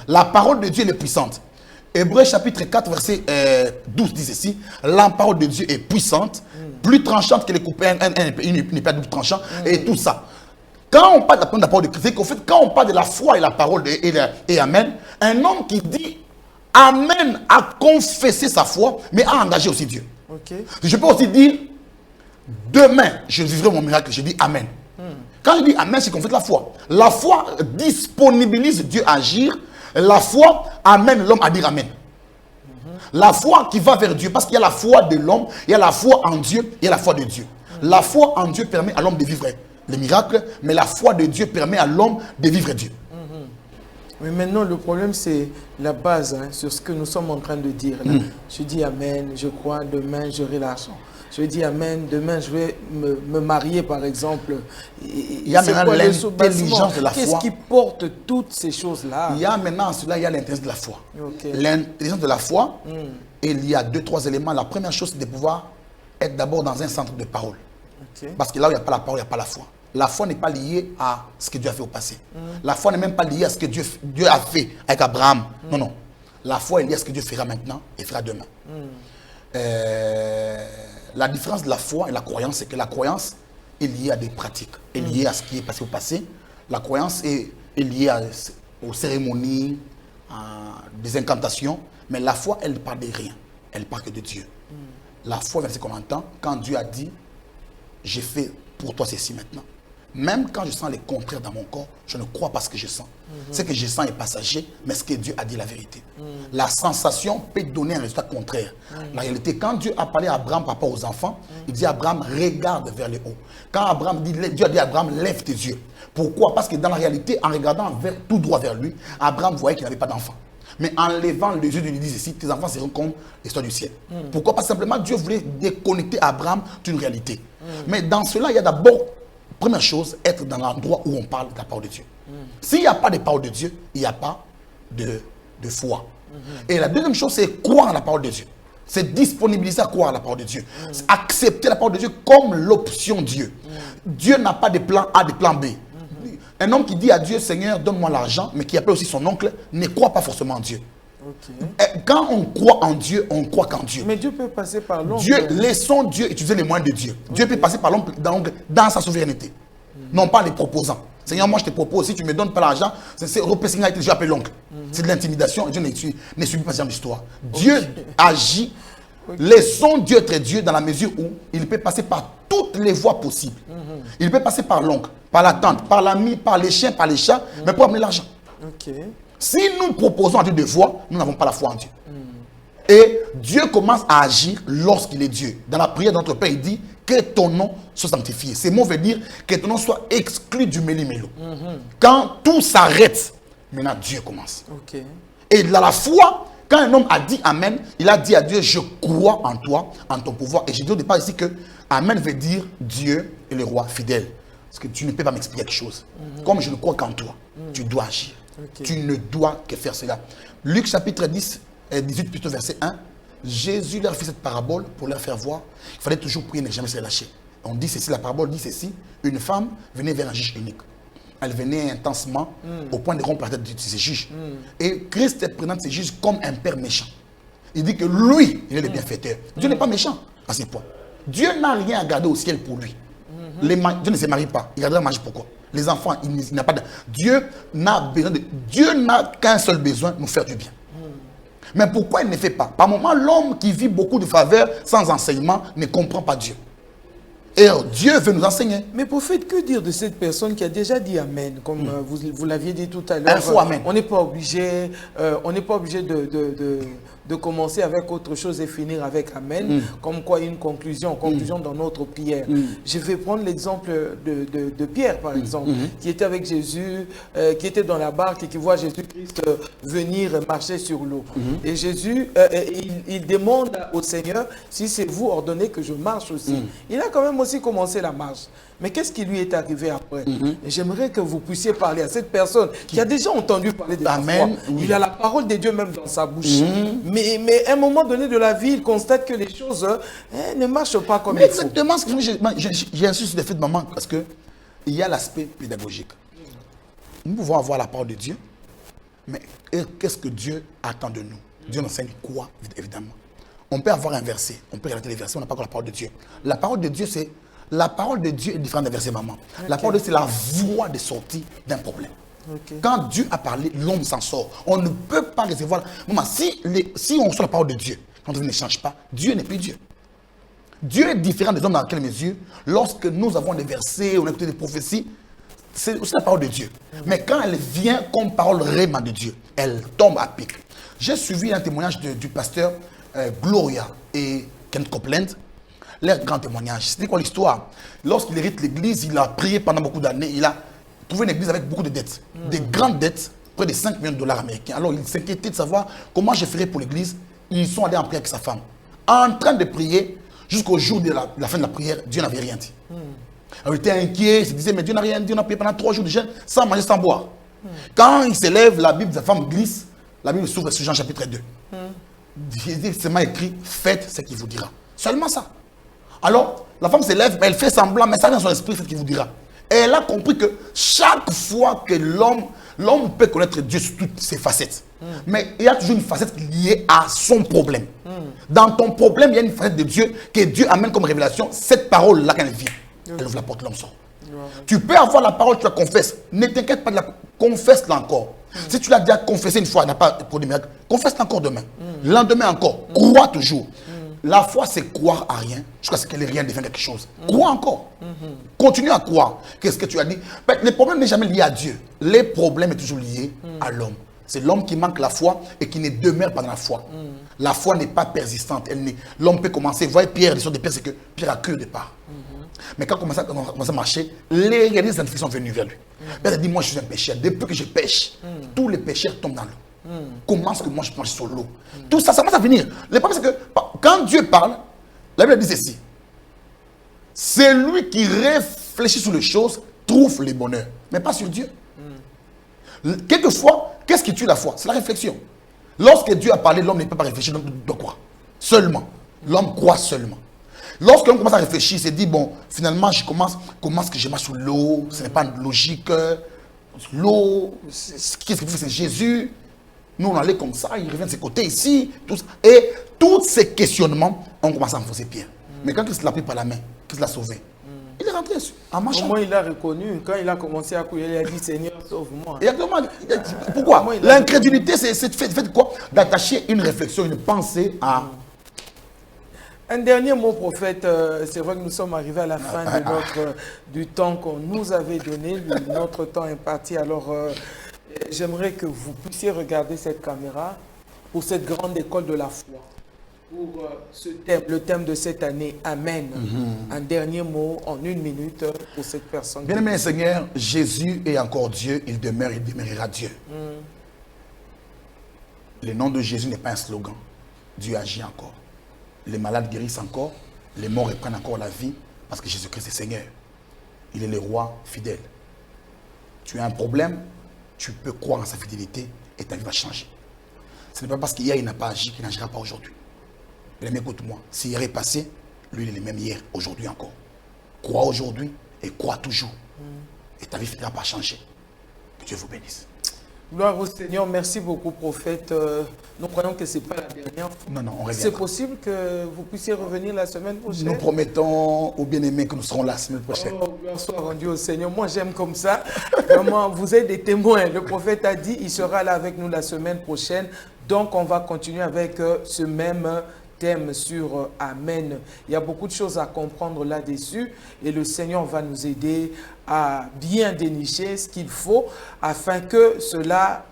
La parole de Dieu elle est puissante. Hébreux chapitre 4, verset 12 dit ceci, la parole de Dieu est puissante, plus tranchante que les coupes, une épée à double tranchant, et tout ça. Quand on parle de la parole de Christ, c'est qu'en fait, quand on parle de la foi et la parole et Amen, un homme qui dit Amen a confessé sa foi, mais a engagé aussi Dieu. Je peux aussi dire, demain, je vivrai mon miracle, je dis Amen. Quand je dis Amen, c'est qu'on fait la foi. La foi disponibilise Dieu à agir. La foi amène l'homme à dire Amen. La foi qui va vers Dieu, parce qu'il y a la foi de l'homme, il y a la foi en Dieu, il y a la foi de Dieu. La foi en Dieu permet à l'homme de vivre les miracles, mais la foi de Dieu permet à l'homme de vivre Dieu. Mais maintenant, le problème, c'est la base sur ce que nous sommes en train de dire. Là. Je dis Amen, je crois, demain, j'aurai l'argent. Je dis Amen, demain, je vais me marier, par exemple. Il y a maintenant l'intelligence de la foi. Qu'est-ce qui porte toutes ces choses-là? Il y a maintenant, cela, il y a l'intelligence de la foi. L'intelligence de la foi, il y a 2-3 éléments. La première chose, c'est de pouvoir être d'abord dans un centre de parole. Parce que là où il n'y a pas la parole, il n'y a pas la foi. La foi n'est pas liée à ce que Dieu a fait au passé. La foi n'est même pas liée à ce que Dieu a fait avec Abraham. Non, non. La foi est liée à ce que Dieu fera maintenant et fera demain. La différence de la foi et la croyance, c'est que la croyance est liée à des pratiques, est liée à ce qui est passé au passé. La croyance est liée aux cérémonies, à des incantations. Mais la foi, elle ne parle de rien. Elle parle que de Dieu. La foi vient de ce qu'on entend. Quand Dieu a dit, j'ai fait pour toi ceci maintenant. Même quand je sens le contraire dans mon corps, je ne crois pas ce que je sens. Ce que je sens est passager, mais ce que Dieu a dit est la vérité. La sensation peut donner un résultat contraire. La réalité, quand Dieu a parlé à Abraham par rapport aux enfants, il dit à Abraham, regarde vers le haut. Quand Abraham dit, Dieu a dit à Abraham, lève tes yeux. Pourquoi? Parce que dans la réalité, en regardant tout droit vers lui, Abraham voyait qu'il n'avait pas d'enfant. Mais en levant les yeux, il lui dit ici, tes enfants seront comme l'histoire du ciel. Pourquoi? Parce que simplement Dieu voulait déconnecter Abraham d'une réalité. Mais dans cela, il y a d'abord, première chose, être dans l'endroit où on parle de la parole de Dieu. S'il n'y a pas de parole de Dieu, il n'y a pas de foi. Et la deuxième chose, c'est croire en la parole de Dieu. C'est disponibiliser à croire à la parole de Dieu. Accepter la parole de Dieu comme l'option Dieu. Dieu n'a pas de plan A, de plan B. Un homme qui dit à Dieu, Seigneur, donne-moi l'argent, mais qui appelle aussi son oncle, ne croit pas forcément en Dieu. Quand on croit en Dieu, on croit qu'en Dieu. Mais Dieu peut passer par l'oncle. Dieu, laissons Dieu utiliser les moyens de Dieu. Dieu peut passer par l'oncle dans sa souveraineté. Non pas les proposants. Seigneur, moi je te propose, si tu ne me donnes pas l'argent, c'est représenté, Dieu appelle l'oncle. C'est de l'intimidation. Dieu ne subit pas ce genre d'histoire. Dieu agit. Laissons Dieu être Dieu dans la mesure où il peut passer par toutes les voies possibles. Il peut passer par l'oncle, par la tante, par l'ami, par les chiens, par les chats, mais pour amener l'argent. Si nous proposons à Dieu des voies, nous n'avons pas la foi en Dieu. Et Dieu commence à agir lorsqu'il est Dieu. Dans la prière de notre Père, il dit que ton nom soit sanctifié. Ces mots veulent dire que ton nom soit exclu du méli-mélo. Quand tout s'arrête, maintenant Dieu commence. Et dans la foi, quand un homme a dit Amen, il a dit à Dieu, je crois en toi, en ton pouvoir. Et j'ai dit au départ ici que Amen veut dire Dieu est le roi fidèle. Parce que tu ne peux pas m'expliquer quelque chose. Comme je ne crois qu'en toi, tu dois agir. Tu ne dois que faire cela. Luc chapitre 10, 18, plutôt verset 1. Jésus leur fait cette parabole pour leur faire voir. Il fallait toujours prier, ne jamais se lâcher. On dit ceci, la parabole dit ceci. Une femme venait vers un juge unique. Elle venait intensement au point de rompre la tête de ces juges. Et Christ présente ces juges comme un père méchant. Il dit que lui, il est le bienfaiteur. Dieu n'est pas méchant à ce point. Dieu n'a rien à garder au ciel pour lui. Dieu ne se marie pas. Il gardera manger pourquoi? Les enfants, il n'a pas de... Dieu n'a qu'un seul besoin, nous faire du bien. Mais pourquoi il ne fait pas? Par moment, l'homme qui vit beaucoup de faveurs sans enseignement ne comprend pas Dieu. Et Dieu veut nous enseigner. Mais prophète, que dire de cette personne qui a déjà dit Amen, comme vous l'aviez dit tout à l'heure? Un faux Amen. On n'est pas obligé, de commencer avec autre chose et finir avec Amen, comme quoi une conclusion dans notre prière. Je vais prendre l'exemple de Pierre, par exemple, qui était avec Jésus, qui était dans la barque et qui voit Jésus-Christ venir marcher sur l'eau. Et Jésus, il demande au Seigneur si c'est vous ordonnez que je marche aussi. Il a quand même aussi commencé la marche. Mais qu'est-ce qui lui est arrivé après? Et j'aimerais que vous puissiez parler à cette personne qui a déjà entendu parler de la foi. Il a la parole de Dieu même dans sa bouche. Mais à un moment donné de la vie, il constate que les choses ne marchent pas comme il faut. Exactement ce que j'insiste sur le fait de maman, parce qu'il y a l'aspect pédagogique. Nous pouvons avoir la parole de Dieu, mais qu'est-ce que Dieu attend de nous? Dieu nous enseigne quoi, évidemment? On peut avoir un verset, on peut regarder les versets, on n'a pas encore la parole de Dieu. La parole de Dieu, c'est... La parole de Dieu est différente des versets, maman. La parole de Dieu, c'est la voie de sortie d'un problème. Quand Dieu a parlé, l'homme s'en sort. On ne peut pas recevoir... Maman, si on sort la parole de Dieu, quand on ne change pas, Dieu n'est plus Dieu. Dieu est différent des hommes dans quelle mesure? Lorsque nous avons des versets, on a écouté des prophéties, c'est aussi la parole de Dieu. Mais quand elle vient comme parole réellement de Dieu, elle tombe à pic. J'ai suivi un témoignage du pasteur Gloria et Kenneth Copeland. Leur grand témoignage. C'était quoi l'histoire? Lorsqu'il hérite l'église, il a prié pendant beaucoup d'années. Il a trouvé une église avec beaucoup de dettes. Des grandes dettes, près de 5 millions de dollars américains. Alors il s'inquiétait de savoir comment je ferais pour l'église. Ils sont allés en prière avec sa femme. En train de prier, jusqu'au jour de la fin de la prière, Dieu n'avait rien dit. Alors il était inquiet, il se disait, mais Dieu n'a rien dit. On a prié pendant 3 jours de jeûne, sans manger, sans boire. Quand il s'élève, la Bible de sa femme glisse. La Bible s'ouvre sur Jean chapitre 2. Jésus seulement écrit, faites ce qu'il vous dira. Seulement ça. Alors, la femme se lève, elle fait semblant, mais ça vient dans son esprit, c'est ce qu'il vous dira. Et elle a compris que chaque fois que l'homme peut connaître Dieu sous toutes ses facettes. Mais il y a toujours une facette liée à son problème. Dans ton problème, il y a une facette de Dieu que Dieu amène comme révélation. Cette parole-là, quand elle vient, elle ouvre la porte, l'homme sort. Tu peux avoir la parole, tu la confesses. Ne t'inquiète pas de la confesse-la encore. Si tu l'as déjà confessé une fois, elle n'a pas pour des miracles, confesse-la encore demain. Le lendemain encore. Crois toujours. La foi, c'est croire à rien jusqu'à ce que rien devienne quelque chose. Crois encore. Continue à croire. Qu'est-ce que tu as dit? Le problème n'est jamais lié à Dieu. Les problèmes sont toujours liés à l'homme. C'est l'homme qui manque la foi et qui ne demeure pas dans la foi. La foi n'est pas persistante. L'homme peut commencer. Vous voyez Pierre, l'histoire de Pierre, c'est que Pierre a cru au départ. Mais quand il commence à marcher, les identifiés sont venus vers lui. Pierre a dit, moi je suis un pécheur. Depuis que je pêche, tous les pécheurs tombent dans l'eau. Comment est-ce que moi je marche sur l'eau? Tout ça, ça commence à venir. Le problème, c'est que quand Dieu parle, la Bible dit ceci. C'est lui qui réfléchit sur les choses, trouve les bonheurs, mais pas sur Dieu. Quelquefois, qu'est-ce qui tue la foi? C'est la réflexion. Lorsque Dieu a parlé, l'homme ne peut pas réfléchir de quoi? Seulement. L'homme croit seulement. Lorsque l'homme commence à réfléchir, il se dit, bon, finalement, comment est-ce que je marche sur l'eau? Ce n'est pas logique. L'eau, qu'est-ce qu'il fait? C'est Jésus. Nous, on allait comme ça, il revient de ses côtés ici. Tout ça. Et tous ces questionnements, on commence à enfoncer Pierre. Mais quand Christ l'a pris par la main, Christ l'a sauvé, il est rentré en marchant. Comment il a reconnu? Quand il a commencé à courir, il a dit, Seigneur, sauve-moi. Exactement. Pourquoi? L'incrédulité, c'est fait de quoi? D'attacher une réflexion, une pensée à... Un dernier mot, prophète. C'est vrai que nous sommes arrivés à la fin du temps qu'on nous avait donné, notre temps imparti. Alors, j'aimerais que vous puissiez regarder cette caméra pour cette grande école de la foi. Pour le thème de cette année, Amen. Un dernier mot en 1 minute pour cette personne. Bien-aimé Seigneur, Jésus est encore Dieu, il demeurera Dieu. Le nom de Jésus n'est pas un slogan. Dieu agit encore. Les malades guérissent encore, les morts reprennent encore la vie, parce que Jésus-Christ est Seigneur. Il est le roi fidèle. Tu as un problème, tu peux croire en sa fidélité et ta vie va changer. Ce n'est pas parce qu'hier il n'a pas agi qu'il n'agira pas aujourd'hui. Mais écoute-moi, si hier est passé, lui il est le même hier, aujourd'hui encore. crois aujourd'hui et crois toujours. Et ta vie ne finira par changer. Que Dieu vous bénisse. Gloire au Seigneur. Merci beaucoup, prophète. Nous croyons que ce n'est pas la dernière fois. Non, on revient. C'est possible que vous puissiez revenir la semaine prochaine? Nous promettons aux bien-aimés que nous serons là la semaine prochaine. Oh, gloire soit rendue au Seigneur. Moi, j'aime comme ça. Vraiment, vous êtes des témoins. Le prophète a dit, il sera là avec nous la semaine prochaine. Donc, on va continuer avec ce même thème sur Amen. Il y a beaucoup de choses à comprendre là-dessus et le Seigneur va nous aider à bien dénicher ce qu'il faut afin que cela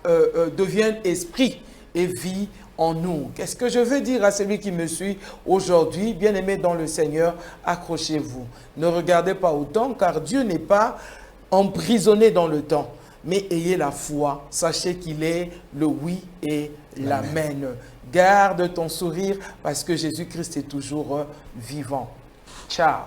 devienne esprit et vie en nous. Qu'est-ce que je veux dire à celui qui me suit aujourd'hui? Bien-aimé dans le Seigneur, accrochez-vous. Ne regardez pas au temps car Dieu n'est pas emprisonné dans le temps. Mais ayez la foi, sachez qu'il est le oui et l'amen. Garde ton sourire parce que Jésus-Christ est toujours vivant. Ciao.